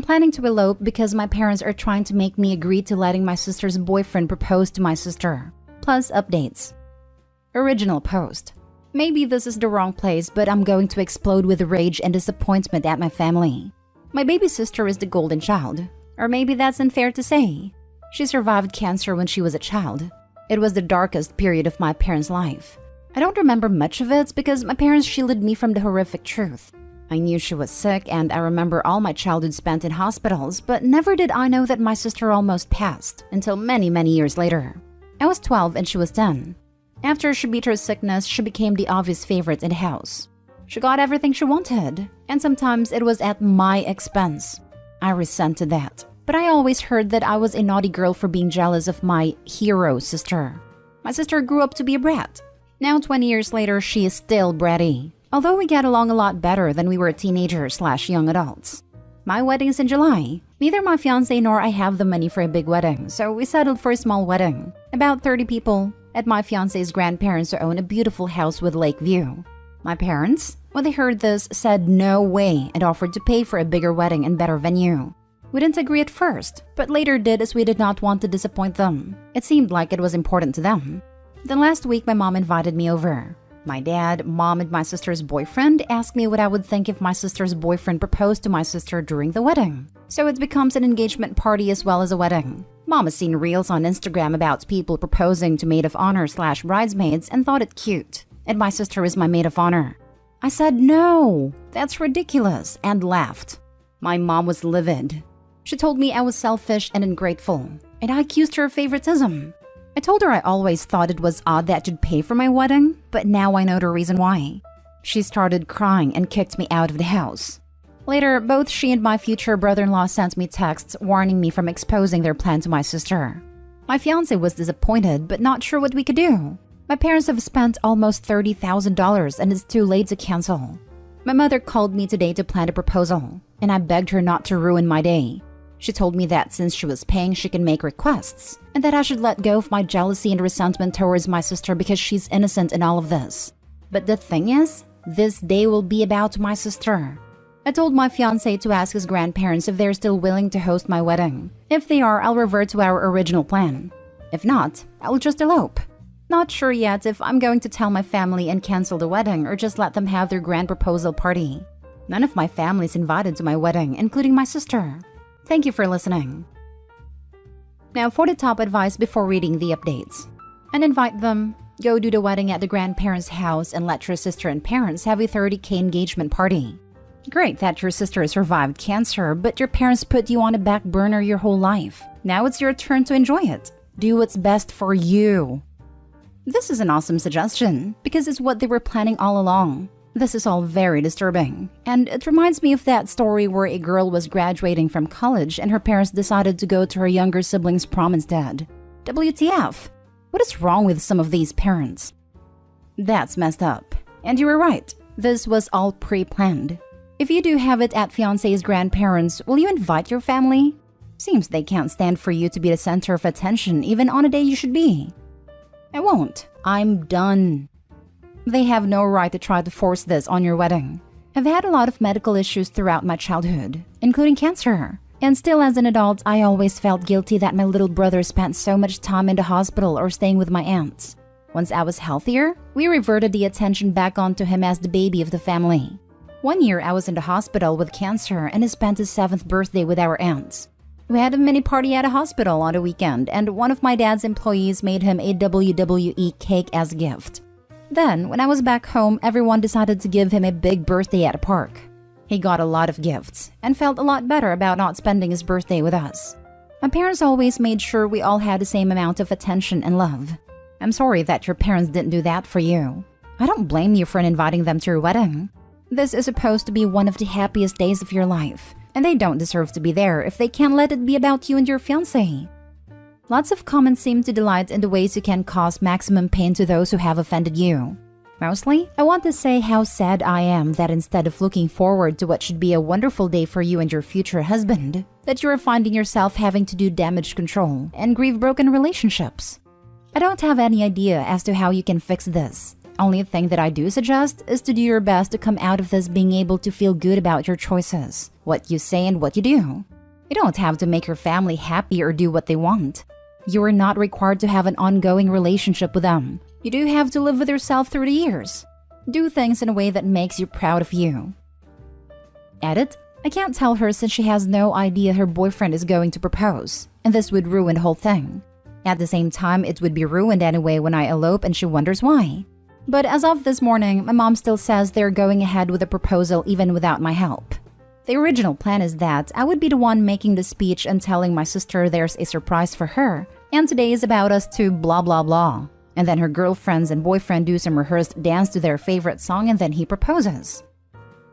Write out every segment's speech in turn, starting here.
planning to elope because my parents are trying to make me agree to letting my sister's boyfriend propose to my sister. Plus updates. Original post. Maybe this is the wrong place, but I'm going to explode with rage and disappointment at my family. My baby sister is the golden child. Or maybe that's unfair to say. She survived cancer when she was a child. It was the darkest period of my parents' life. I don't remember much of it because my parents shielded me from the horrific truth. I knew she was sick and I remember all my childhood spent in hospitals, but never did I know that my sister almost passed until many, many years later. I was 12 and she was 10. After she beat her sickness, she became the obvious favorite in the house. She got everything she wanted, and sometimes it was at my expense. I resented that, but I always heard that I was a naughty girl for being jealous of my hero sister. My sister grew up to be a brat. Now 20 years later, she is still bratty. Although we get along a lot better than we were teenagers/young adults. My wedding is in July. Neither my fiancé nor I have the money for a big wedding, so we settled for a small wedding. About 30 people, at my fiancé's grandparents who own a beautiful house with lake view. My parents, when they heard this, said no way and offered to pay for a bigger wedding and better venue. We didn't agree at first, but later did as we did not want to disappoint them. It seemed like it was important to them. Then last week my mom invited me over. My dad, mom, and my sister's boyfriend asked me what I would think if my sister's boyfriend proposed to my sister during the wedding. So it becomes an engagement party as well as a wedding. Mom has seen reels on Instagram about people proposing to maid of honor/bridesmaids and thought it cute. And my sister is my maid of honor. I said no, that's ridiculous, and laughed. My mom was livid. She told me I was selfish and ungrateful, and I accused her of favoritism. I told her I always thought it was odd that she'd pay for my wedding, but now I know the reason why. She started crying and kicked me out of the house. Later, both she and my future brother-in-law sent me texts warning me from exposing their plan to my sister. My fiancé was disappointed, but not sure what we could do. My parents have spent almost $30,000 and it's too late to cancel. My mother called me today to plan a proposal, and I begged her not to ruin my day. She told me that since she was paying, she can make requests, and that I should let go of my jealousy and resentment towards my sister because she's innocent in all of this. But the thing is, this day will be about my sister. I told my fiancé to ask his grandparents if they're still willing to host my wedding. If they are, I'll revert to our original plan. If not, I'll just elope. Not sure yet if I'm going to tell my family and cancel the wedding or just let them have their grand proposal party. None of my family is invited to my wedding, including my sister. Thank you for listening. Now for the top advice before reading the updates. Uninvite them, go do the wedding at the grandparents' house and let your sister and parents have a $30,000 engagement party. Great that your sister survived cancer, but your parents put you on a back burner your whole life. Now it's your turn to enjoy it. Do what's best for you. This is an awesome suggestion because it's what they were planning all along. This is all very disturbing, and it reminds me of that story where a girl was graduating from college and her parents decided to go to her younger sibling's prom instead. WTF? What is wrong with some of these parents? That's messed up. And you were right, this was all pre-planned. If you do have it at fiancé's grandparents, will you invite your family? Seems they can't stand for you to be the center of attention even on a day you should be. I won't. I'm done. They have no right to try to force this on your wedding. I've had a lot of medical issues throughout my childhood, including cancer. And still as an adult, I always felt guilty that my little brother spent so much time in the hospital or staying with my aunts. Once I was healthier, we reverted the attention back onto him as the baby of the family. One year I was in the hospital with cancer and he spent his 7th birthday with our aunts. We had a mini party at a hospital on the weekend and one of my dad's employees made him a WWE cake as a gift. Then, when I was back home, everyone decided to give him a big birthday at a park. He got a lot of gifts and felt a lot better about not spending his birthday with us. My parents always made sure we all had the same amount of attention and love. I'm sorry that your parents didn't do that for you. I don't blame you for inviting them to your wedding. This is supposed to be one of the happiest days of your life, and they don't deserve to be there if they can't let it be about you and your fiancé. Lots of comments seem to delight in the ways you can cause maximum pain to those who have offended you. Mostly, I want to say how sad I am that instead of looking forward to what should be a wonderful day for you and your future husband, that you are finding yourself having to do damage control and grieve broken relationships. I don't have any idea as to how you can fix this. Only thing that I do suggest is to do your best to come out of this being able to feel good about your choices, what you say and what you do. You don't have to make your family happy or do what they want. You are not required to have an ongoing relationship with them. You do have to live with yourself through the years. Do things in a way that makes you proud of you. Edit: I can't tell her since she has no idea her boyfriend is going to propose, and this would ruin the whole thing. At the same time, it would be ruined anyway when I elope and she wonders why. But as of this morning, my mom still says they're going ahead with the proposal even without my help. The original plan is that I would be the one making the speech and telling my sister there's a surprise for her, and today is about us to blah blah blah. And then her girlfriends and boyfriend do some rehearsed dance to their favorite song and then he proposes.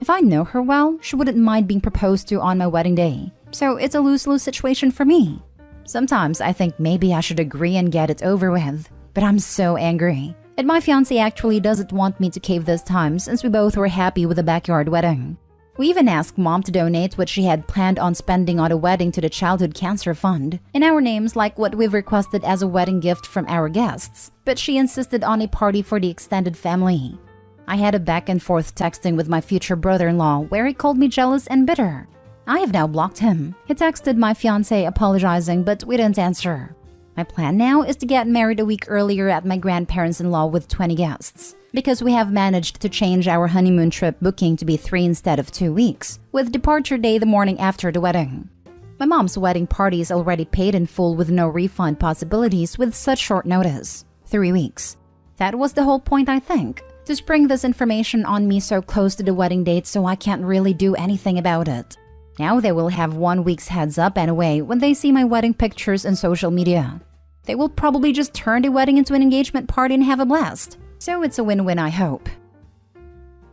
If I know her well, she wouldn't mind being proposed to on my wedding day. So it's a lose-lose situation for me. Sometimes I think maybe I should agree and get it over with, but I'm so angry. And my fiancé actually doesn't want me to cave this time since we both were happy with the backyard wedding. We even asked mom to donate what she had planned on spending on a wedding to the Childhood Cancer Fund, in our names like what we've requested as a wedding gift from our guests, but she insisted on a party for the extended family. I had a back and forth texting with my future brother-in-law where he called me jealous and bitter. I have now blocked him. He texted my fiancé apologizing, but we didn't answer. My plan now is to get married a week earlier at my grandparents-in-law with 20 guests, because we have managed to change our honeymoon trip booking to be 3 instead of 2 weeks, with departure day the morning after the wedding. My mom's wedding party is already paid in full with no refund possibilities with such short notice. 3 weeks. That was the whole point, I think, to spring this information on me so close to the wedding date so I can't really do anything about it. Now they will have 1 week's heads up anyway when they see my wedding pictures on social media. They will probably just turn the wedding into an engagement party and have a blast. So it's a win-win, I hope.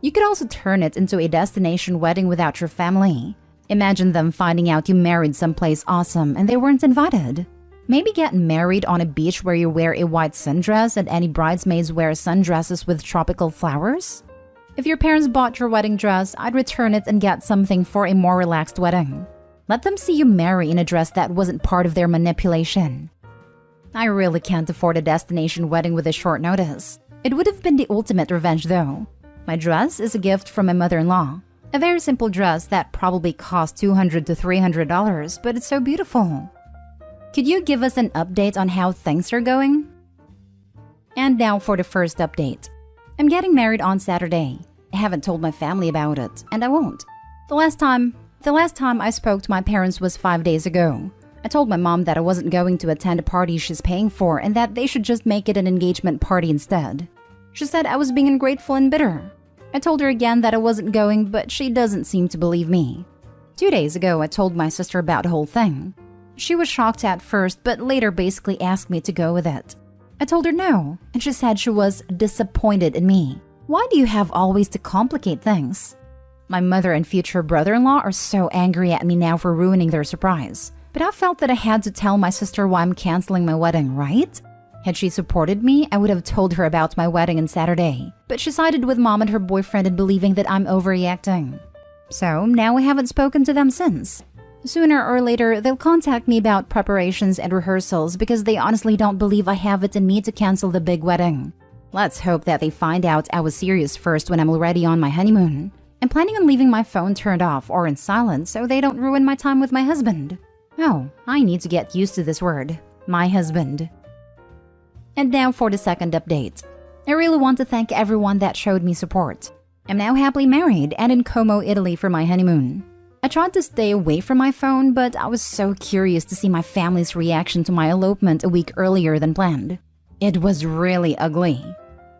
You could also turn it into a destination wedding without your family. Imagine them finding out you married someplace awesome and they weren't invited. Maybe get married on a beach where you wear a white sundress and any bridesmaids wear sundresses with tropical flowers? If your parents bought your wedding dress, I'd return it and get something for a more relaxed wedding. Let them see you marry in a dress that wasn't part of their manipulation. I really can't afford a destination wedding with a short notice. It would have been the ultimate revenge though. My dress is a gift from my mother-in-law. A very simple dress that probably cost $200 to $300, but it's so beautiful. Could you give us an update on how things are going? And now for the first update. I'm getting married on Saturday. I haven't told my family about it, and I won't. The last time I spoke to my parents was 5 days ago. I told my mom that I wasn't going to attend a party she's paying for and that they should just make it an engagement party instead. She said I was being ungrateful and bitter. I told her again that I wasn't going, but she doesn't seem to believe me. 2 days ago, I told my sister about the whole thing. She was shocked at first, but later basically asked me to go with it. I told her no, and she said she was disappointed in me. Why do you have always to complicate things? My mother and future brother-in-law are so angry at me now for ruining their surprise. But I felt that I had to tell my sister why I'm canceling my wedding, right? Had she supported me, I would have told her about my wedding on Saturday. But she sided with mom and her boyfriend in believing that I'm overreacting. So now I haven't spoken to them since. Sooner or later, they'll contact me about preparations and rehearsals because they honestly don't believe I have it in me to cancel the big wedding. Let's hope that they find out I was serious first when I'm already on my honeymoon. I'm planning on leaving my phone turned off or in silent so they don't ruin my time with my husband. Oh, I need to get used to this word. My husband. And now for the second update. I really want to thank everyone that showed me support. I'm now happily married and in Como, Italy for my honeymoon. I tried to stay away from my phone, but I was so curious to see my family's reaction to my elopement a week earlier than planned. It was really ugly.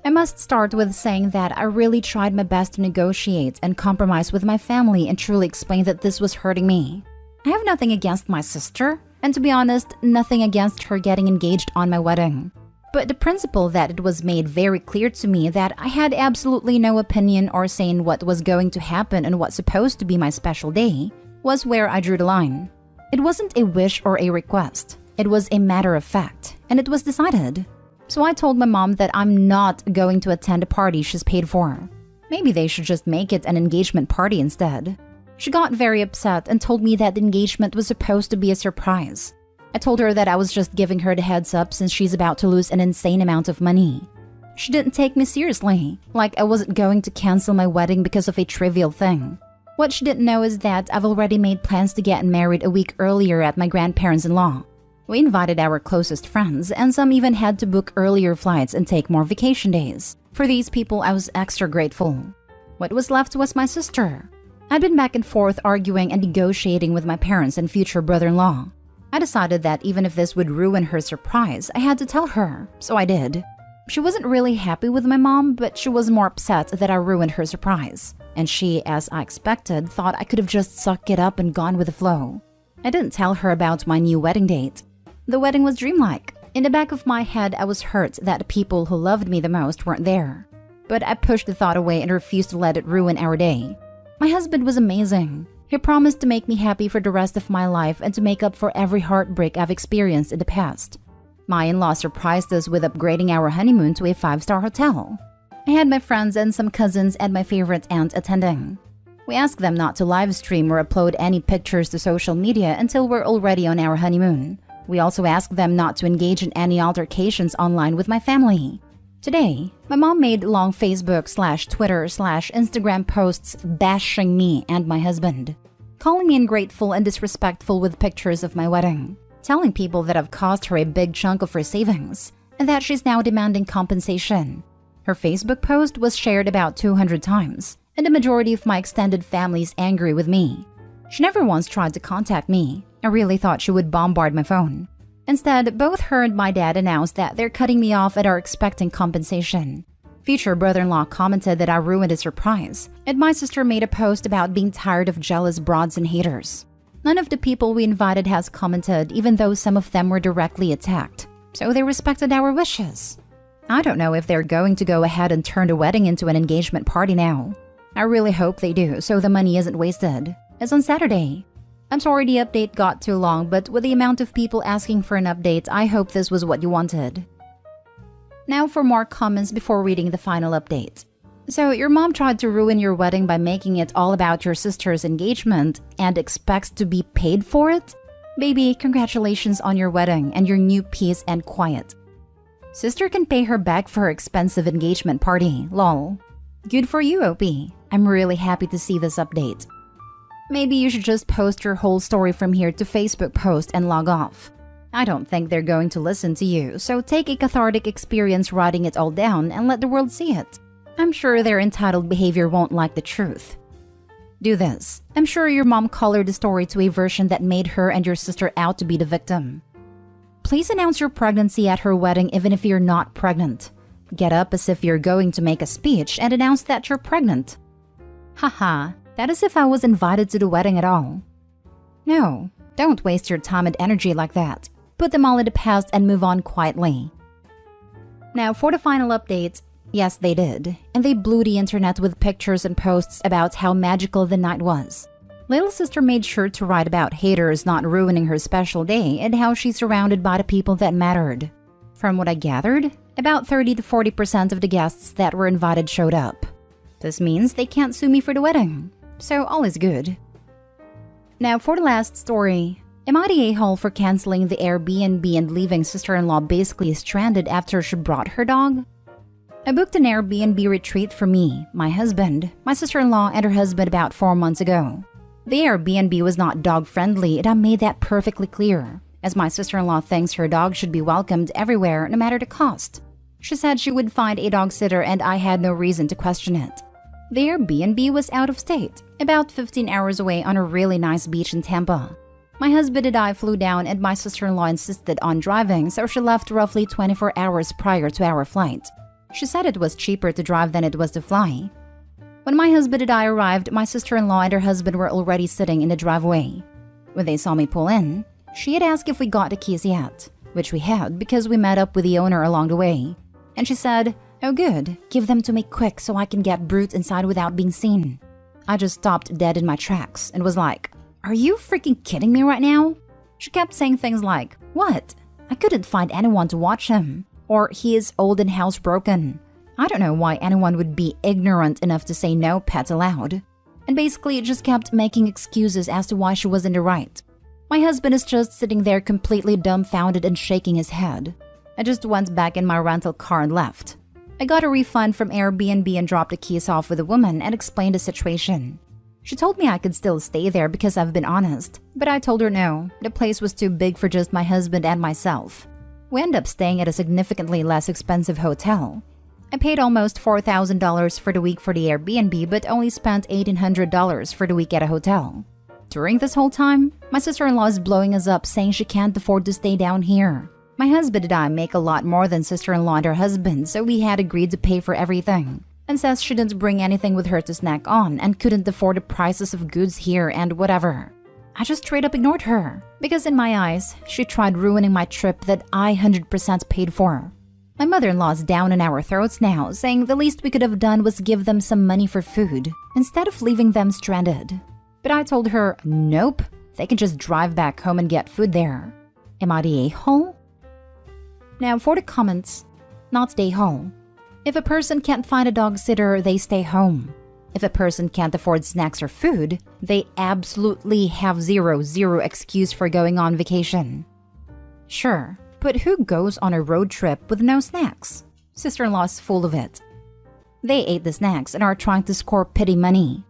I must start with saying that I really tried my best to negotiate and compromise with my family and truly explain that this was hurting me. I have nothing against my sister, and to be honest, nothing against her getting engaged on my wedding. But the principle that it was made very clear to me that I had absolutely no opinion or say in what was going to happen and what's supposed to be my special day was where I drew the line. It wasn't a wish or a request. It was a matter of fact, and it was decided. So I told my mom that I'm not going to attend a party she's paid for. Maybe they should just make it an engagement party instead. She got very upset and told me that the engagement was supposed to be a surprise. I told her that I was just giving her the heads up since she's about to lose an insane amount of money. She didn't take me seriously, like I wasn't going to cancel my wedding because of a trivial thing. What she didn't know is that I've already made plans to get married a week earlier at my grandparents-in-law. We invited our closest friends, and some even had to book earlier flights and take more vacation days. For these people, I was extra grateful. What was left was my sister. I'd been back and forth arguing and negotiating with my parents and future brother-in-law. I decided that even if this would ruin her surprise, I had to tell her, so I did. She wasn't really happy with my mom, but she was more upset that I ruined her surprise. And she, as I expected, thought I could have just sucked it up and gone with the flow. I didn't tell her about my new wedding date. The wedding was dreamlike. In the back of my head, I was hurt that the people who loved me the most weren't there. But I pushed the thought away and refused to let it ruin our day. My husband was amazing. He promised to make me happy for the rest of my life and to make up for every heartbreak I've experienced in the past. My in-laws surprised us with upgrading our honeymoon to a 5-star hotel. I had my friends and some cousins and my favorite aunt attending. We asked them not to live stream or upload any pictures to social media until we're already on our honeymoon. We also asked them not to engage in any altercations online with my family. Today, my mom made long Facebook/Twitter/Instagram posts bashing me and my husband, calling me ungrateful and disrespectful with pictures of my wedding, telling people that I've cost her a big chunk of her savings, and that she's now demanding compensation. Her Facebook post was shared about 200 times, and the majority of my extended family is angry with me. She never once tried to contact me. I really thought she would bombard my phone. Instead, both her and my dad announced that they're cutting me off and are expecting compensation. Future brother-in-law commented that I ruined his surprise, and my sister made a post about being tired of jealous broads and haters. None of the people we invited has commented, even though some of them were directly attacked, so they respected our wishes. I don't know if they're going to go ahead and turn the wedding into an engagement party now. I really hope they do, so the money isn't wasted. It's on Saturday. I'm sorry the update got too long, but with the amount of people asking for an update, I hope this was what you wanted. Now for more comments before reading the final update. So your mom tried to ruin your wedding by making it all about your sister's engagement and expects to be paid for it? Baby, congratulations on your wedding and your new peace and quiet. Sister can pay her back for her expensive engagement party, lol. Good for you, OP. I'm really happy to see this update. Maybe you should just post your whole story from here to Facebook post and log off. I don't think they're going to listen to you, so take a cathartic experience writing it all down and let the world see it. I'm sure their entitled behavior won't like the truth. Do this. I'm sure your mom colored the story to a version that made her and your sister out to be the victim. Please announce your pregnancy at her wedding even if you're not pregnant. Get up as if you're going to make a speech and announce that you're pregnant. Haha. That is if I was invited to the wedding at all. No, don't waste your time and energy like that. Put them all in the past and move on quietly. Now for the final update. Yes, they did. And they blew the internet with pictures and posts about how magical the night was. Little sister made sure to write about haters not ruining her special day and how she's surrounded by the people that mattered. From what I gathered, about 30 to 40% of the guests that were invited showed up. This means they can't sue me for the wedding. So all is good. Now for the last story. Am I the a-hole for canceling the Airbnb and leaving sister-in-law basically stranded after she brought her dog? I booked an Airbnb retreat for me, my husband, my sister-in-law, and her husband about 4 months ago. The Airbnb was not dog-friendly, and I made that perfectly clear, as my sister-in-law thinks her dog should be welcomed everywhere no matter the cost. She said she would find a dog sitter and I had no reason to question it. The Airbnb was out of state, about 15 hours away on a really nice beach in Tampa. My husband and I flew down and my sister-in-law insisted on driving, so she left roughly 24 hours prior to our flight. She said it was cheaper to drive than it was to fly. When my husband and I arrived, my sister-in-law and her husband were already sitting in the driveway. When they saw me pull in, she had asked if we got the keys yet, which we had because we met up with the owner along the way. And she said, "Oh good, give them to me quick so I can get Brute inside without being seen." I just stopped dead in my tracks and was like, "Are you freaking kidding me right now?" She kept saying things like, "What? I couldn't find anyone to watch him." Or "He is old and housebroken." I don't know why anyone would be ignorant enough to say no pets allowed. And basically it just kept making excuses as to why she was in the right. My husband is just sitting there completely dumbfounded and shaking his head. I just went back in my rental car and left. I got a refund from Airbnb and dropped the keys off with a woman and explained the situation. She told me I could still stay there because I've been honest, but I told her no, the place was too big for just my husband and myself. We ended up staying at a significantly less expensive hotel. I paid almost $4,000 for the week for the Airbnb but only spent $1,800 for the week at a hotel. During this whole time, my sister-in-law is blowing us up saying she can't afford to stay down here. My husband and I make a lot more than sister-in-law and her husband, so we had agreed to pay for everything. And says she didn't bring anything with her to snack on and couldn't afford the prices of goods here and whatever. I just straight up ignored her, because in my eyes, she tried ruining my trip that I 100% paid for. My mother-in-law's down in our throats now, saying the least we could have done was give them some money for food, instead of leaving them stranded. But I told her, nope, they can just drive back home and get food there. Am I the a-hole? Now for the comments, not the a-hole. If a person can't find a dog sitter, they stay home. If a person can't afford snacks or food, they absolutely have zero excuse for going on vacation. Sure, but who goes on a road trip with no snacks? Sister-in-law's full of it. They ate the snacks and are trying to score pity money.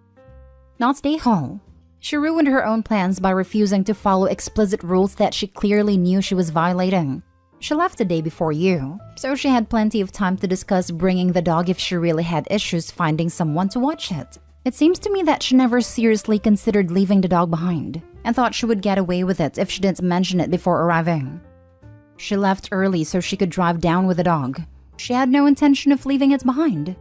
Not stay home. She ruined her own plans by refusing to follow explicit rules that she clearly knew she was violating. She left the day before you, so she had plenty of time to discuss bringing the dog if she really had issues finding someone to watch it. It seems to me that she never seriously considered leaving the dog behind, and thought she would get away with it if she didn't mention it before arriving. She left early so she could drive down with the dog. She had no intention of leaving it behind.